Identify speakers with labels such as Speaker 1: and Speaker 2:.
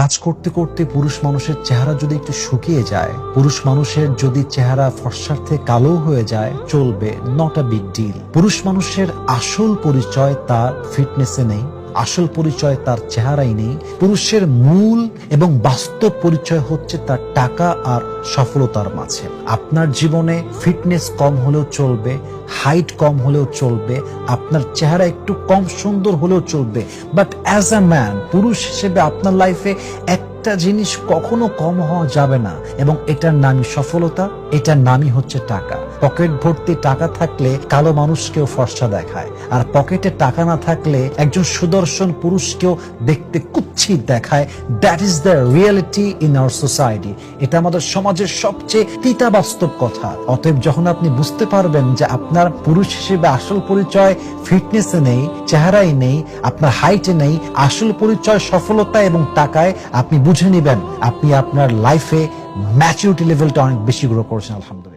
Speaker 1: কাজ করতে করতে পুরুষ মানুষের চেহারা যদি একটু শুকিয়ে যায়, পুরুষ মানুষের যদি চেহারা ফর্সার থেকে কালো হয়ে যায়, চলবে, নট আ বিগ ডিল। পুরুষ মানুষের আসল পরিচয় তার ফিটনেসে নেই, আসল পরিচয় তার চেহারাই নেই। পুরুষের মূল এবং বাস্তব পরিচয় হচ্ছে তার টাকা আর সফলতার মাঝে। আপনার জীবনে ফিটনেস কম হলেও চলবে, হাইট কম হলেও চলবে, আপনার চেহারা একটু কম সুন্দর হলেও চলবে, বাট অ্যাজ আ ম্যান, পুরুষ হিসেবে আপনার লাইফে একটা জিনিস কখনো কম হওয়া যাবে না, এবং এটার নামই সফলতা, এটার নামই হচ্ছে টাকা। পকেট ভর্তি টাকা থাকলে কালো মানুষকেও ফর্সা দেখায়, আর পকেটে টাকা না থাকলে একজন সুদর্শন পুরুষকেও দেখতে কুৎসিত দেখায়। That is the reality in our society. এটা আমাদের সমাজের সবচেয়ে তিতা বাস্তব কথা। অতএব যখন আপনি বুঝতে পারবেন যে আপনার পুরুষ হিসেবে আসল পরিচয় ফিটনেসে নেই, চেহারাই নেই, আপনার হাইটে নেই, আসল পরিচয় সফলতা এবং টাকায়, আপনি বুঝে নেবেন আপনি আপনার লাইফে ম্যাচুরিটি লেভেলটা অনেক বেশি গ্রো করছেন। আলহামদুলিল্লাহ।